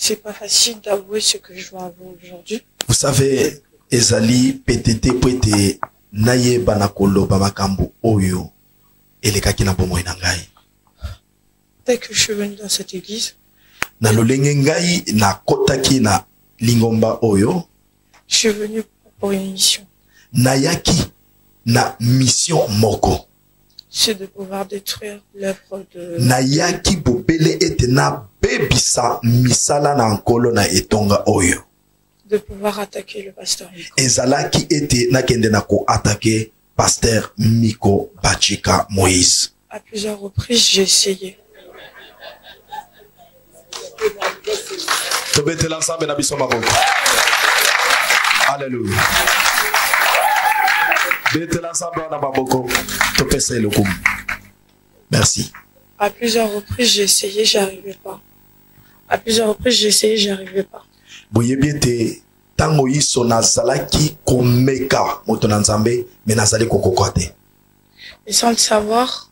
C'est pas facile d'avouer ce que je dois avouer aujourd'hui. Vous savez, ezali petete pwete naye banakolo bamakambo oyo elekaki na bomoi na ngai. Dès que je suis venu dans cette église, na lolenge ngai na kotaki na lingomba oyo, je suis venu pour une mission. Nayaki na mission moko. C'est de pouvoir détruire l'œuvre de... Nayaki bobele ete na bebisa misala na nkolo na etonga oyo. De pouvoir attaquer le pasteur Miko. Ezalaki ete na kende na ko attaquer pasteur Miko Bachika Moïse. À plusieurs reprises, j'ai essayé. Alléluia. Merci. À plusieurs reprises, j'ai essayé, j'arrivais pas. À plusieurs reprises, j'ai essayé, j'arrivais pas. Boyebiete tango iso nazalaki komeka moto na nzambe mais nazali kokokwate. Et sans le savoir,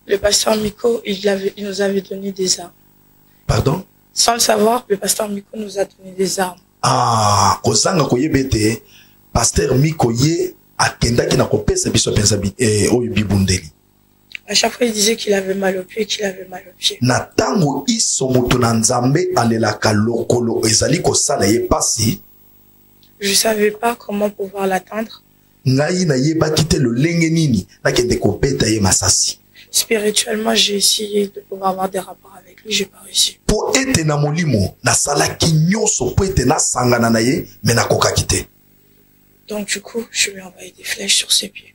le pasteur Miko, il nous avait donné des armes. Pardon? Sans le savoir, le pasteur Miko nous a donné des armes. Ah, kozanga koyebete pasteur Miko ye akendaki na kopesa biso penza oyo bibundeli. À chaque fois, il disait qu'il avait mal au pied, qu'il avait mal au pied. Na tango iso moto na nzambe alelaka lokolo ezali kosala ye pasi. Je savais pas comment pouvoir l'atteindre. Ngai na yebaki te lolenge nini nakende kopeta ye masasi. Spirituellement, j'ai essayé de pouvoir avoir des rapports avec lui, j'ai pas réussi. Po ete na molimo na salaki nyonso po ete na sangana na ye mais na kokaki te. Donc du coup, je lui ai envoyé des flèches sur ses pieds.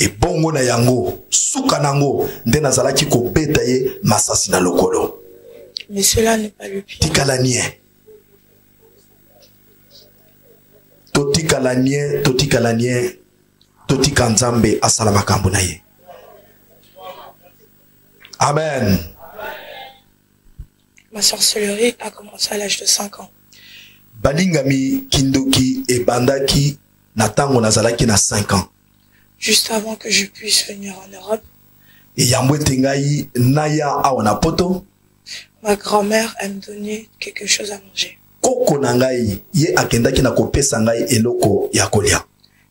Et bongo na yango suka nango nde nazalaki kobeta ye masasi na lokolo. Mais cela n'est pas le pire. Tikalanie. Totikalanie, totika nzambe asala makambo na ye. Amen. Ma sorcellerie a commencé à l'âge de 5 ans. Balingami kindoki e bandaki na tango nazalaki na 5 ans. Juste avant que je puisse venir en Europe. Et yambwete ngai naya awana poto. Ma grand-mère, elle me donnait quelque chose à manger. Koko na ngai ye akendaki na kopesa ngai eloko ya kolia.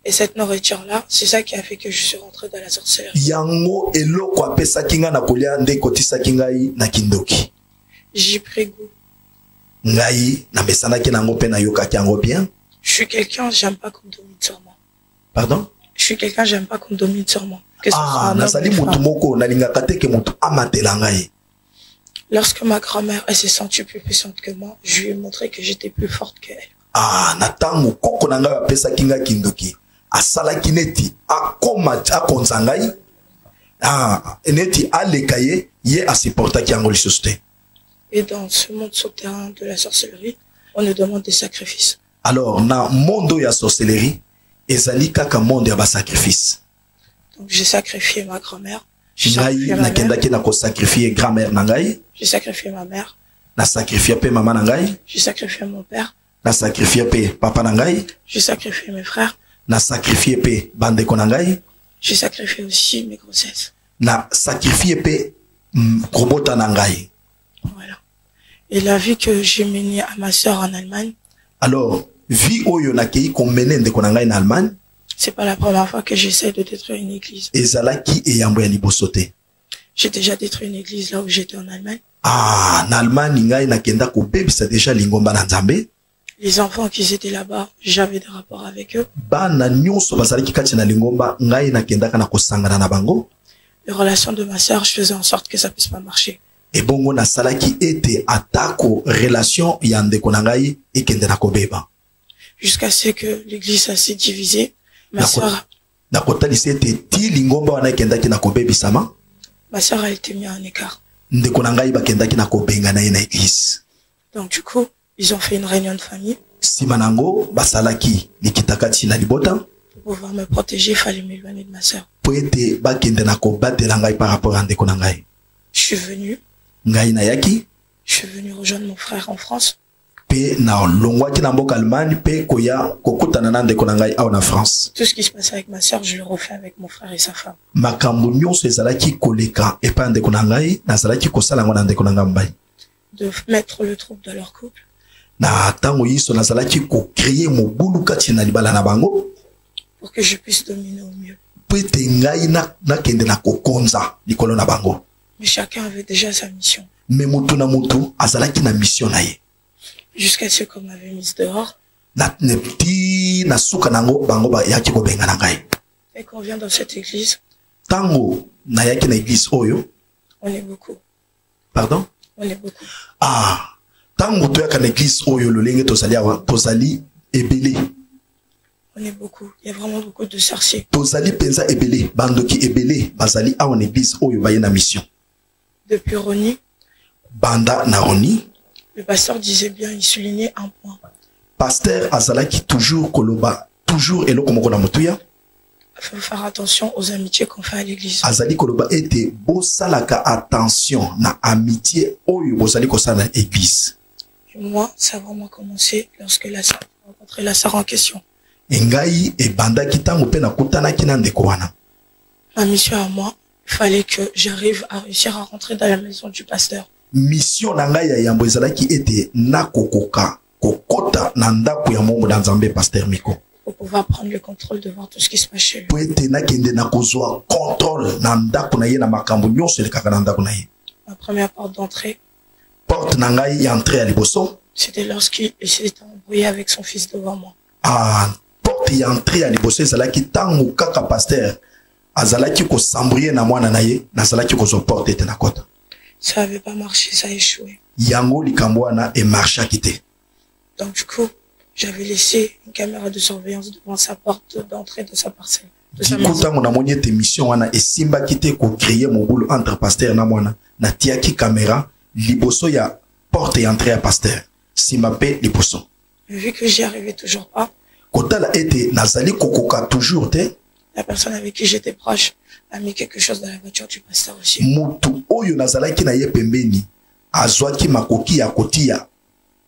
Et cette nourriture-là, c'est ça qui a fait que je suis rentré dans la sorcellerie. Yango eloko apesa kinga na kolia nde kotisa kingai na kindoki. J'ai pris goût. Ngai na mesanaki nango pe na yokaki yango bien. Je suis quelqu'un, j'aime pas qu'on domine sur moi. Pardon? Je suis quelqu'un, j'aime pas qu'on domine sur moi. Nasali mutu moko nalingaka te ke mutu amatela ngai. Lorsque ma grand-mère s'est sentie plus puissante que moi, je lui ai montré que j'étais plus forte qu'elle. Natango koko na ngai apesa kinga kindoki. Asalaki neti akoma akonza ngai. Neti alekaye ye asiportaki yango lisusu te. Et dans ce monde souterrain de la sorcellerie, on nous demande des sacrifices. Alors, na mondo ya sorcellerie, ezali kaka monde ya ba sacrifice. Donc j'ai sacrifié ma grand-mère. J'ai sacrifié ma mère. J'ai sacrifié ma mère. Na sacrifié pe maman na ngai. J'ai sacrifié mon père. Na sacrifié pe papa na ngai. J'ai sacrifié mes frères. Na sacrifié pe bandeko na ngai. J'ai sacrifié aussi mes grossesses. Na sacrifié pe kobota na ngai. Voilà. Et la vie que j'ai menée à ma sœur en Allemagne. Alors, vie oyo na kei ko mene ndeko na ngai na Allemagne. C'est pas la première fois que j'essaie de détruire une église. Ezalaki eyambo ya liboso te. J'ai déjà détruit une église là où j'étais en Allemagne. En Allemagne, ngai nakenda ko bebisa déjà lingomba na nzambe. Les enfants qui étaient là-bas, j'avais des rapports avec eux. Bana nyonso bazalaki kati na lingomba ngai nakenda kana kosangana na bango. Les relations de ma sœur, je faisais en sorte que ça puisse pas marcher. Et bongo na salaki ete atako relation ya ndeko na ngai ekende na kobeba. Jusqu'à ce que l'église s'est divisée. Ma sœur, ma sœur a été mise en écart. Donc du coup, ils ont fait une réunion de famille. Pour pouvoir me protéger, il fallait m'éloigner de ma sœur. Je suis venu. Je suis venu rejoindre mon frère en France. Tout ce qui se passait avec ma sœur, je le refais avec mon frère et sa femme. De mettre le trouble dans leur couple. na tango yiso nazalaki ko créer mobulu kati na libala na bango pour que je puisse dominer au mieux. Pete ngai na kende na kokonza likolo na bango. Mais chacun avait déjà sa mission. Mais mutu na mutu azalaki na mission na ye. Jusqu'à ce qu'on m'avait mise dehors. Na nepti na suka nango bango ba yaki ko benga na ngai. Et quand on vient dans cette église, tango na yaki na église oyo, on est beaucoup. Pardon? On est beaucoup. Ah, tango to yaka na église oyo lolenge tozali awa, tozali ebele. On est beaucoup. Il y a vraiment beaucoup de sorciers. Tozali penza ebele, bandoki ebele, bazali awa na église oyo baye na mission. Depuis Roni, banda na Roni, le pasteur disait bien, il soulignait un point. Pasteur azalaki toujours koloba, toujours eloko moko na mutuya. Il faut faire attention aux amitiés qu'on fait à l'église. Azali koloba ete bosalaka attention na amitié oyo bozali kosala na église. Et moi, ça a vraiment commencé lorsque la sœur a rencontré la sœur en question. Engai e banda kitango pe na kutana kina ndeko wana. Ma mission à moi, il fallait que j'arrive à réussir à rentrer dans la maison du pasteur. Mission na ngai ya yambo ezalaki ete na kokoka kokota na ndako ya Mungu na Nzambe Pasteur Miko. Pour pouvoir prendre le contrôle de voir tout ce qui se passe chez lui. Po ete na kende na kozwa contrôle na ndako na ye na makambo nyonso elekaka na ndako na ye. Ma première porte d'entrée, porte na ngai ya entrée à liboso, c'était lorsqu'il s'était embrouillé avec son fils devant moi. Ah, porte ya entrée à liboso ezalaki tango kaka pasteur azalaki ko s'embrouiller na mwana na ye, nazalaki kozwa porte ete na kota. Ça n'avait pas marché, ça a échoué. Yango likambo wana e marcha kité. Donc du coup, j'avais laissé une caméra de surveillance devant sa porte d'entrée de sa parcelle. De sa maison. Tango na moni ete mission wana e simba kité ko créer mobulu entre pasteur na mwana na tiaki caméra liboso ya porte ya entrée à pasteur. Simba pe liboso. Vu que j'y arrivais toujours pas, kotala ete nazali kokoka toujours te. La personne avec qui j'étais proche a mis quelque chose dans la voiture du pasteur aussi. Mutu oyo nazalaki na ye pembeni azwaki makoki ya kotia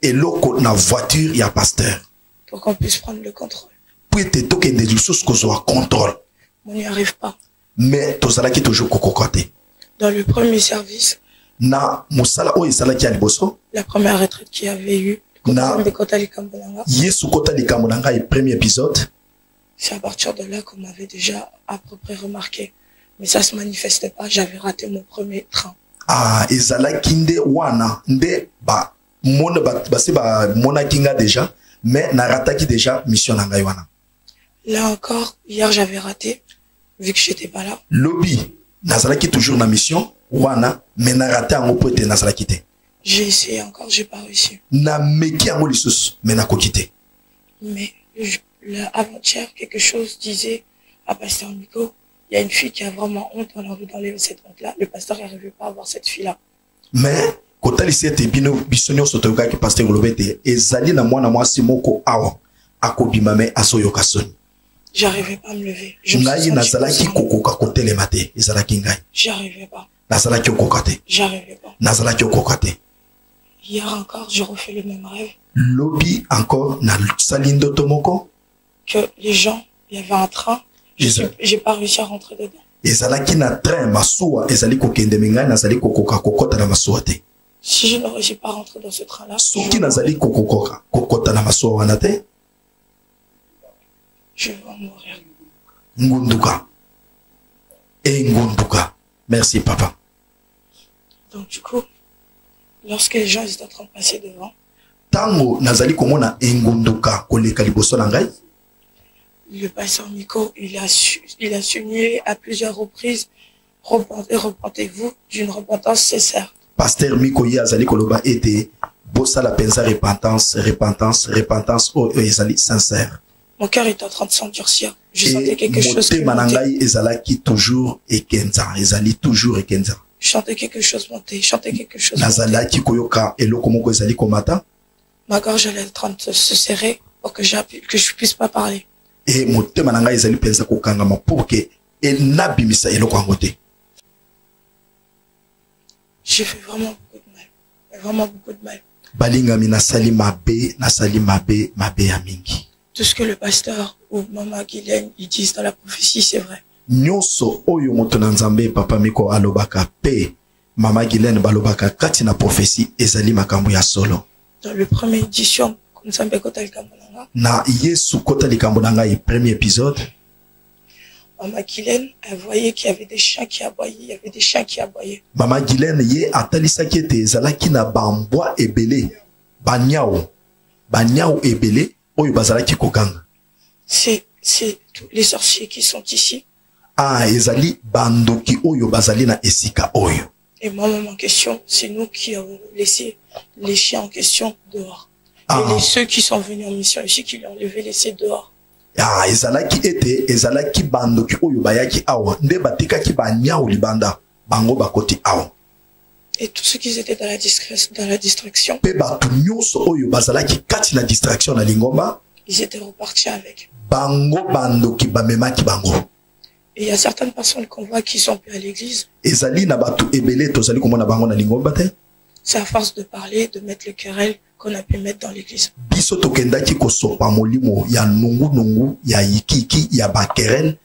eloko na voiture ya pasteur pour qu'on puisse prendre le contrôle. Pour ete tokende lisusu kozwa contrôle. On n'y arrive pas. Mais tozalaki toujours kokoka te. Dans le premier service, na musala oyo ezalaki ya liboso, la première retraite qu'il y avait eu na Yesu kota likambo na ngai premier épisode. C'est à partir de là qu'on m'avait déjà à peu près remarqué. Mais ça se manifestait pas, j'avais raté mon premier train. Ah, ezalaki nde wana, nde ba mona basi ba mona kinga déjà, mais na rataki déjà mission na ngai wana. Là encore, hier j'avais raté, vu que j'étais pas là. Lobby, nazalaki toujours na mission, wana, mais na raté en opote nazalaki te. J'ai essayé encore, j'ai pas réussi. Na meki en lisusu, mais na kokite. Mais avant-hier, quelque chose disait à Pasteur Miko, il y a une fille qui a vraiment honte, on a envie d'enlever cette honte-là. Le pasteur n'arrivait pas à voir cette fille-là. Mais, quand il s'est bino bisonio sotoka ki pasteur Globete, ezali na mwana mwasi moko awa, akobimame asoyoka soni. J'arrivais pas à me lever. Ngai nazalaki kokoka kotele mate, ezalaki ngai. J'arrivais pas. Nazalaki okokate. J'arrivais pas. Nazalaki okokate. Hier encore, j'ai refait le même rêve. Lobby encore na salindo tomoko. Que les gens, il y avait un train, j'ai pas réussi à rentrer dedans. Ezalaki na train masuwa, ezali kokende mengai nazali kokoka kokota na masuwa te. Si je ne réussis pas à rentrer dans ce train-là, soki nazali kokoka kokota na masuwa wana te, je vais mourir. Ngunduka. Et ngunduka. Merci papa. Donc du coup, lorsque les gens étaient en train de passer devant, tango nazali komona engunduka koleka liboso na ngai, le pasteur Miko, il a signé à plusieurs reprises, repentez-vous d'une repentance sincère. Pasteur Miko ye azali koloba ete bosa la pensa repentance o ezali sincère. Mon cœur est en train de s'endurcir. Je sentais quelque chose qui montait. Ezalaki toujours ekenza, ezali toujours ekenza. Je chantais quelque chose monter, chantais quelque chose. Nazalaki koyoka eloko moko ezali komata. Ma gorge elle est en train de se serrer pour que je puisse pas parler. Et motema na ngai ezali pensa kokangama pour que enabimisa eloko yango te. J'ai fait vraiment beaucoup de mal. Vraiment beaucoup de mal. Balingami nasali mabe ya mingi. Tout ce que le pasteur ou maman Guylaine ils disent dans la prophétie, c'est vrai. Nyonso oyo moto na Nzambe papa Miko alobaka pe mama Guylaine balobaka kati na prophétie ezali makambo ya solo. Dans le premier édition, na Yesu Kota Likambo na ngai, premier épisode, Maman Guylaine, elle voyait qu'il y avait des chiens qui aboyaient, il y avait des chiens qui aboyaient. Maman Guylaine ye atalisaki ete ezalaki na bambwa ebele, banyao ebele oyo bazalaki koganga. C'est tous les sorciers qui sont ici. Ah, ezali bandoki oyo bazali na esika oyo. Et moi, en question, c'est nous qui avons laissé les chiens en question dehors. Ah. Et ceux qui sont venus en mission ici, qui l'ont laissé dehors. Ah, ezalaki bandoki oyo bayaki awa, nde batikaki banyao libanda, bango bakoti awa. Et tous ceux qui étaient dans la distraction, pe batu nyonso oyo bazalaki kati na distraction na lingomba, ils étaient repartis avec. bango bandoki bamemaki bango. Et il y a certaines personnes qu'on voit qui sont plus à l'église. Ezali na batu ebele tozali komona bango na lingomba te. C'est à force de parler, de mettre le querelle qu'on a pu mettre dans l'église. Biso tokendaki kosopa molimo ya nungu ya yikiki ya bakerel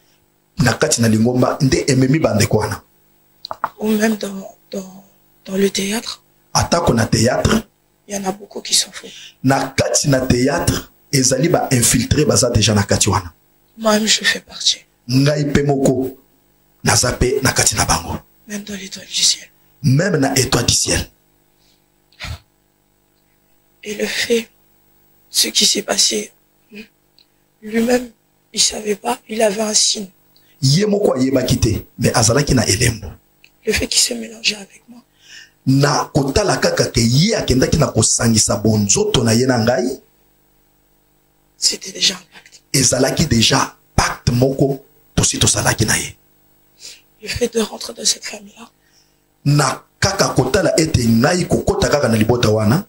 na kati na lingomba nde ememi bandeko wana. Ou même dans le théâtre. Atako na théâtre, il y en a beaucoup qui s'en foutent. Na kati na théâtre, ezali ba infiltré baza déjà na kati wana. Moi-même je fais partie. Ngai pe moko nazape na kati na bango. Même dans l'étoile du ciel. Même na étoile du ciel. Et le fait, ce qui s'est passé, lui-même, il savait pas, il avait un signe. Ye moko yebaki te, mais azalaki na elembo. Le fait qu'il se mélangeait avec moi. Na kotala kaka ke ye akendaki na kosangisa bonzoto na ye na ngai. C'était déjà un pacte. Ezalaki déjà pacte moko tosi tosalaki na ye. Le fait de rentrer dans cette famille-là. Na kaka kotala ete ngai kokota kaka na libota wana.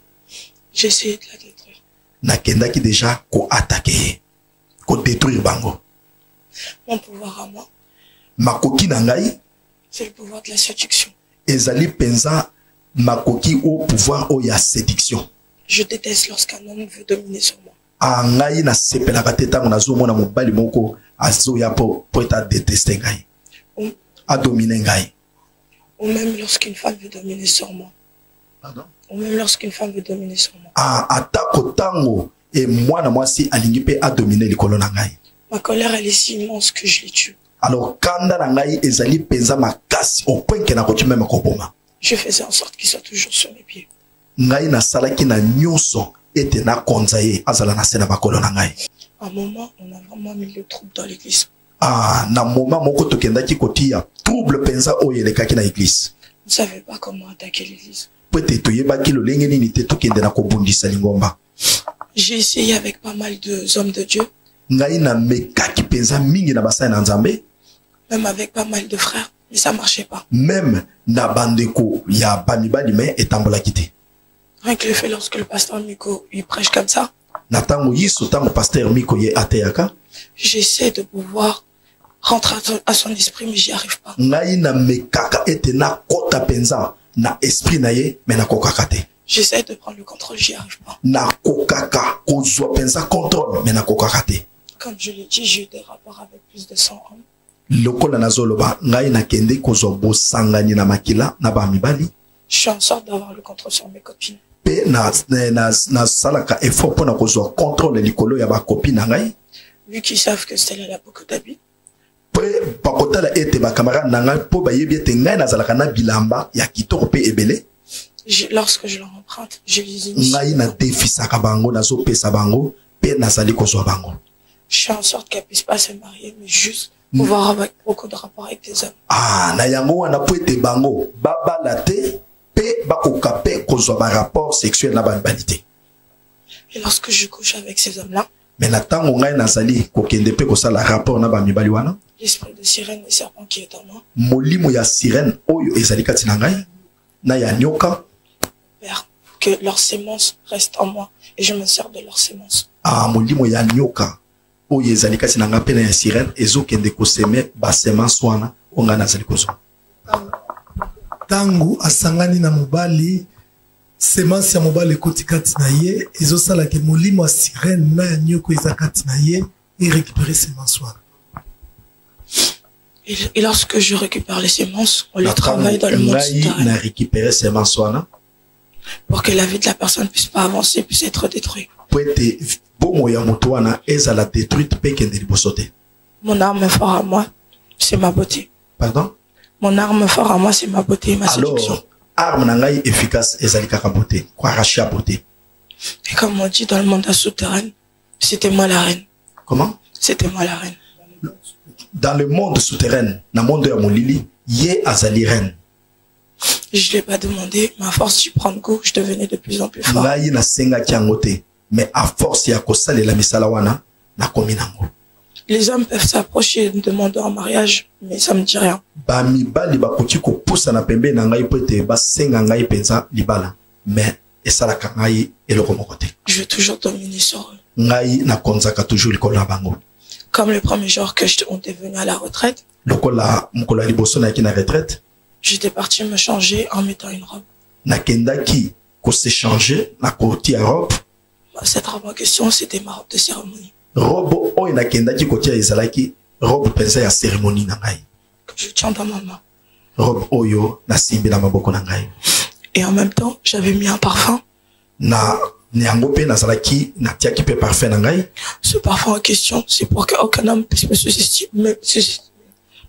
J'ai essayé de la détruire. Na kendaki déjà ko attaquer, ko détruire bango. Mon pouvoir à moi. Makoki na ngai. C'est le pouvoir de la séduction. Ezali penza makoki au pouvoir o ya séduction. Je déteste lorsqu'un homme veut dominer sur moi. A ngai na sepelaka te tango nazomona mobali moko azoya po eta détester ngai. A dominer ngai. Ou même lorsqu'une femme veut dominer sur moi. Pardon? Ou même lorsqu'une femme veut dominer sur moi. Ah, atako tango et moi mwasi alingi pe a dominer likolo na ngai. Ma colère elle est si immense que je les tue. Alors kanda na ngai ezali penza makasi au point que na koti même koboma. Je faisais en sorte qu'il soit toujours sur mes pieds. Ngai na salaki na nyonso ete na konzaye azala na se na bakolo na ngai. À un moment, on a vraiment mis le trouble dans l'église. Ah, na moment moko tokendaki kotia trouble penza oyo elekaki na église. On ne savait pas comment attaquer l'église. Peut-être toyebaki lolenge nini te tokende na kobundisa lingomba. J'ai essayé avec pas mal de hommes de Dieu. Ngai na mekaki penza mingi na basai na nzambe. Même avec pas mal de frères, mais ça marchait pas. Même na bandeko ya bamibali me etambolaki te. Rien que le fait lorsque le pasteur Miko il prêche comme ça. Na tango yiso tango pasteur Miko ye ateyaka. J'essaie de pouvoir rentrer à son esprit, mais j'y arrive pas. Ngai na mekaka ete na kota penza na esprit na ye mais na kokaka te. J'essaie de prendre le contrôle, j'y arrive pas. Na kokaka kozwa penza contrôle mais na kokaka te. Comme je l'ai dit, j'ai eu des rapports avec plus de 100 hommes. Lokola nazoloba ngai na kende kozwa bosangani na makila na bamibali. Je suis en sorte d'avoir le contrôle sur mes copines. Pe na salaka effort pour na kozwa contrôle likolo ya ba copine ngai. Vu qu'ils savent que c'était la Bokotabi. Pe bakotala ete ba camarade na ngai po bayebi ete ngai nazalaka na bilamba ya kitoko pe ebele. Lorsque je leur emprunte, je les initie. Ngai na defisaka bango nazo pesa bango pe nazali kozwa bango. Je fais en sorte qu'elles puissent pas se marier, mais juste pouvoir avoir beaucoup de rapports avec des hommes. Ah, na yango wana po ete bango babala te pe bakoka pe kozwa ba rapport sexuel na banalité. Et lorsque je couche avec ces hommes-là, mais na tango ngai nazali kokende pe kosala rapport na bamibali wana, l'esprit de sirène et serpent qui est en moi, molimo ya sirène oyo ezali kati na ngai na ya nyoka, Père, que leur sémence reste en moi et je me sers de leur sémence. Ah, molimo ya nyoka oyo ezali kati na ngai pe na ya sirène ezokende koseme ba semence wana onga nazali kozwa. Tango asangani na mobali semence ya mobali ekoti kati na ye ezosala ke molimo ya sirène na ya nyoko eza kati na ye et récupérer semence wana. Et lorsque je récupère les sémences, on les travaille dans le monde souterrain. Na récupérer semence wana. pour que la vie de la personne puisse pas avancer, puisse être détruite. Mon arme fort à moi, c'est ma beauté. Pardon? Mon arme fort à moi, c'est ma beauté et ma séduction. Alors, arme nangai efficace ezali kaka beauté, quoi arracher la beauté. Et comme on dit dans le monde souterrain, c'était moi la reine. Comment? C'était moi la reine. Dans le monde souterrain, dans le monde de Molili, yé azali reine. Je ne l'ai pas demandé, mais à force d'y prendre goût, je devenais de plus en plus fort. Ngai na senga kiangote, mais à force ya kosale la misalawana, na kominango. Les hommes peuvent s'approcher et me demander en mariage, mais ça me dit rien. Bami bali bakuti ko poussa na pembe na ngai pete ba senga ngai penza libala, mais esalaka ngai eloko mokote. Je veux toujours dominer sur eux. Ngai na konzaka toujours likolo na bango. Comme le premier jour que on est venu à la retraite, lokola mukolo liboso na ki na retraite, j'étais parti me changer en mettant une robe. Na kendaki ko se changer na koti à robe. Cette robe en question, c'était ma robe de cérémonie. Robe oyo na kendaki koti ezalaki robe penza ya cérémonie na ngai. Que je tiens dans ma main. Robe oyo na simbi na maboko na ngai. Et en même temps, j'avais mis un parfum. Na Niango pe nazalaki na tiaki pe parfum na ngai. Ce parfum en question, c'est pour qu'aucun homme puisse me sous-estimer.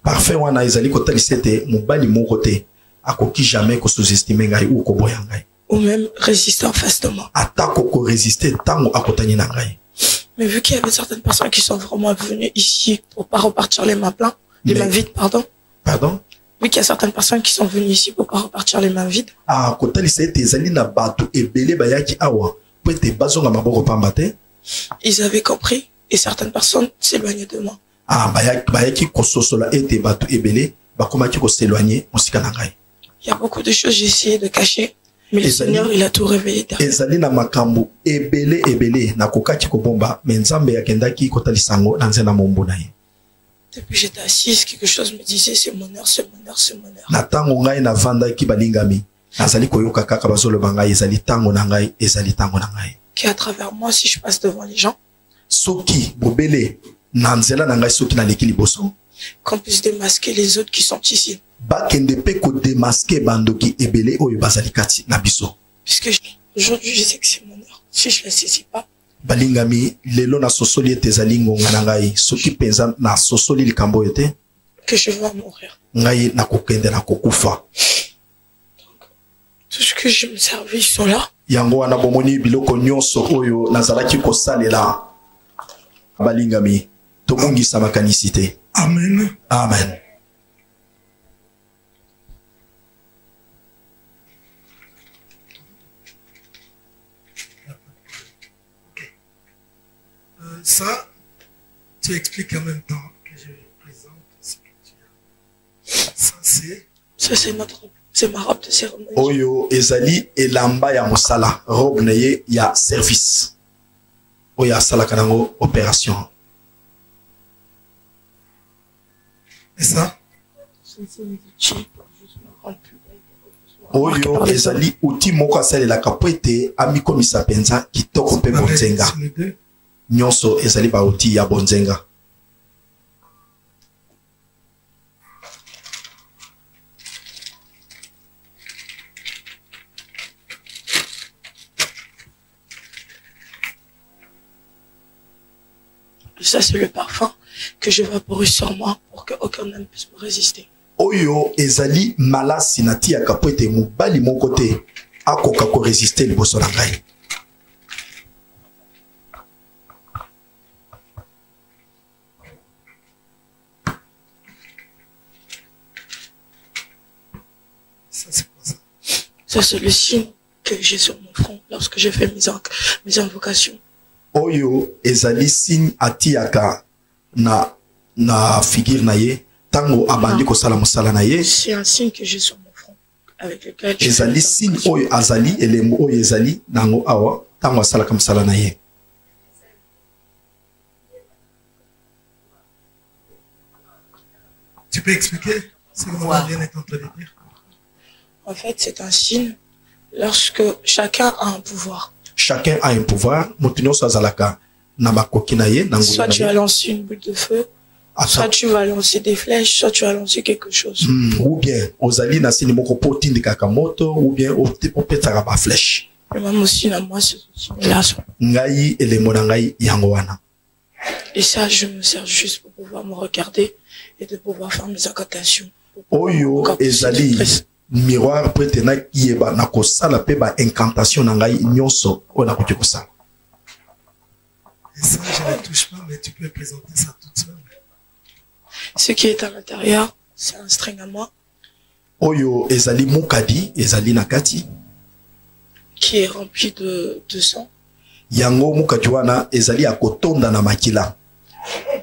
Parfum wana ezali ko talisete mobali moko te akoki jamais ko sous-estimer ngai ou ko boya ngai. Ou même résister en face de moi. Atako ko résister tango akotani na ngai. Mais vu qu'il y avait certaines personnes qui sont vraiment venues ici pour pas repartir les mains pleines, les mains vides, pardon. Pardon? Vu qu'il y a certaines personnes qui sont venues ici pour pas repartir les mains vides. Ah, kotalisete ezali na bato ebele bayaki awa. Ils avaient compris et certaines personnes s'éloignaient de moi. Ah, bayaki kososola ete batu ebele bakomaki ko s'éloigner musika na ngai. Il y a beaucoup de choses j'ai essayé de cacher, mais le Seigneur il a tout révélé derrière. Ezali na makambo ebele na kokaki ko bomba mais Nzambe yakendaki kotalisango na nzela mombo na ye. Depuis j'étais assise, quelque chose me disait c'est mon heure, c'est mon heure, c'est mon heure. Na tango ngai na vandaki balingami. Nazali koyoka kaka bazoloba ngai ezali tango na ngai ezali tango na ngai. Qui à travers moi si je passe devant les gens. Soki bobele na nzela na ngai soki na leki liboso. Qu'on puisse démasquer les autres qui sont ici. Bakende pe ko démasquer bandoki ebele oyo bazali kati na biso. Puisque aujourd'hui je sais que c'est mon heure. Si je la saisis pas. Balingami lelo na sosoli ete ezali ngonga na ngai soki penza na sosoli likambo ete. Que je vais mourir. Ngai na kokende na kokufa. Tout ce que je me servis sont là. Yango wana bomoni biloko nyonso oyo nazalaki kosalela balingami tobongisa makanisi te. Amen. Amen. Okay. Ça, tu expliques en même temps que je présente ce que tu as. Ça, c'est... Ça, c'est notre... C'est ma robe de cérémonie. Oyo ezali elamba ya mosala, robe naye ya service. Oya sala kanango opération. Et ça? Oyo ezali outil moko asalela kapoete amikomisa penza kitoko pe bonzenga. Nyonso ezali ba outil ya bonzenga. Ça, c'est le parfum que je vaporise sur moi pour qu'aucun homme puisse me résister. Oyo ezali malasi nati ya kapoete mobali moko te akoka ko résister liboso na ngai. Ça, c'est quoi ça? Ça, c'est le signe que j'ai sur mon front lorsque je fais mes invocations. Oyo ezali signe atiaka na figure na ye tango abandi ko sala musala na ye. C'est un signe que j'ai sur mon front avec lequel je ezali signe oyo azali elembo oyo ezali nango awa tango asala comme sala na ye. Tu peux expliquer ce que Marianne est en train de dire? En fait, c'est un signe lorsque chacun a un pouvoir. Chacun a un pouvoir. Soit tu as lancé une boule de feu. Soit tu vas lancer des flèches, soit tu vas lancer quelque chose. Ou bien, ozali na sini moko potindi kakamoto, ou bien opetaka ba flèche. Et même aussi, moi, ce là. Ngai elemo na ngai yango wana. Et ça, je me sers juste pour pouvoir me regarder et de pouvoir faire mes incantations. Oyo ezali miroir prete na kieba na kosala pe ba incantation na ngai nyonso ona koki kosala. Et ça, je ne touche pas, mais tu peux présenter ça toute seule. Ce qui est à l'intérieur, c'est un string à moi. Oyo ezali mukadi, ezali nakati. Qui est rempli de sang. Yango mukadi wana ezali akotonda na makila.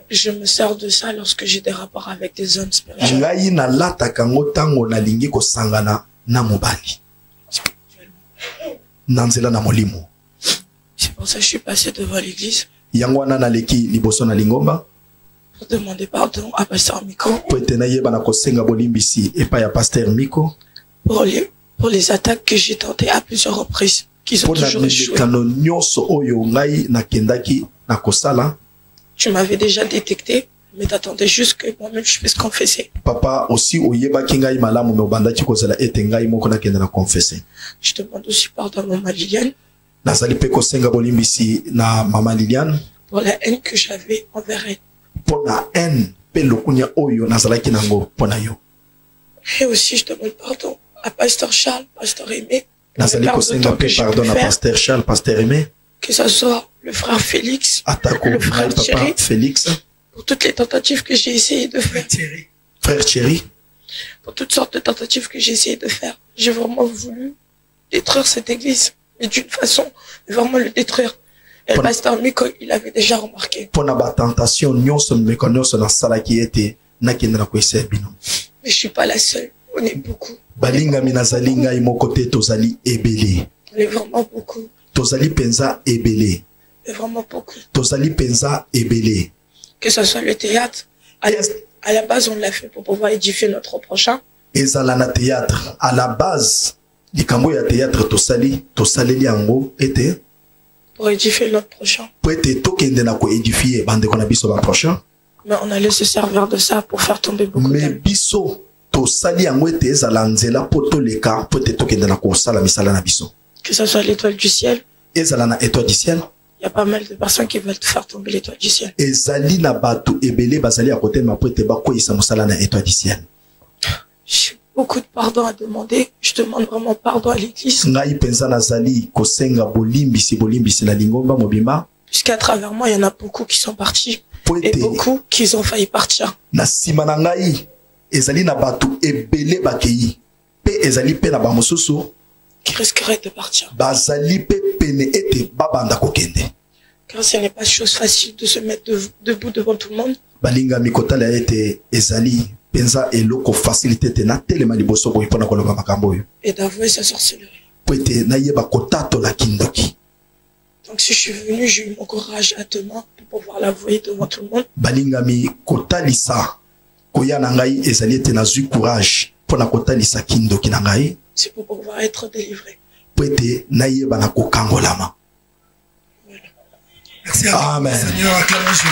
Je me sers de ça lorsque j'ai des rapports avec des hommes spirituels. Ngai na lata kango tango na lingi ko sangana na mobali. Nanzela na molimo. C'est pour ça que je suis passé devant l'église. Yango wana na leki liboso na lingomba. Pour demander pardon à Pasteur Miko. Pour les attaques que j'ai tentées à plusieurs reprises, qu'ils ont toujours échoué. Tu m'avais déjà détecté, mais t'attendais juste que moi-même je puisse confesser. Papa aussi je demande aussi pardon à maman Liliane. Pour la haine que j'avais envers elle. Pour la haine, et aussi je demande pardon à Pasteur Charles, Pasteur Aimé. Pardon à Pasteur Charles, Pasteur Aimé. Que ce soit le frère Félix, le frère Thierry, Félix. Pour toutes les tentatives que j'ai essayé de faire. Frère Thierry. Pour toutes sortes de tentatives que j'ai essayé de faire. J'ai vraiment voulu détruire cette église. Mais d'une façon, vraiment le détruire. Et le pasteur Miko, il avait déjà remarqué. Pour la tentation, mais je suis pas la seule. On est beaucoup. On est vraiment beaucoup. Tozali penza ebele. Vraiment beaucoup. Tozali penza ebele. Que ce soit le théâtre, à la base on l'a fait pour pouvoir édifier notre prochain. Ezalana théâtre, à la base, likambo ya théâtre tosali yango était pour édifier notre prochain. Pour être tokende na ko édifier bande kona biso ba prochain. Mais on allait se servir de ça pour faire tomber beaucoup. Mais biso tosali yango était ezala nzela poto leka pour être tokende na ko sala misala na biso. Que ce soit l'étoile du ciel. Ezalana étoile du ciel. Il y a pas mal de personnes qui veulent te faire tomber l'étoile du ciel. Ezali na batu ebele bazali à côté ma pote ba ko isa musala na étoile du ciel. J'ai beaucoup de pardon à demander. Je demande vraiment pardon à l'église. Ngai penza nazali kosenga bolimbisi na lingomba mobima. Puisqu'à travers moi, il y en a beaucoup qui sont partis. Et beaucoup qui ont failli partir. Na sima na ngai ezali na batu ebele bakei. Pe ezali pe na ba mosusu qui risquerait de partir. Car ce n'est pas chose facile de se mettre debout devant tout le monde. Et d'avouer sa sorcellerie. Donc si je suis venu, j'ai eu mon courage à deux mains pour pouvoir l'avouer devant tout le monde. C'est pour pouvoir être délivré. Merci. Amen. Seigneur, acclamons Jésus.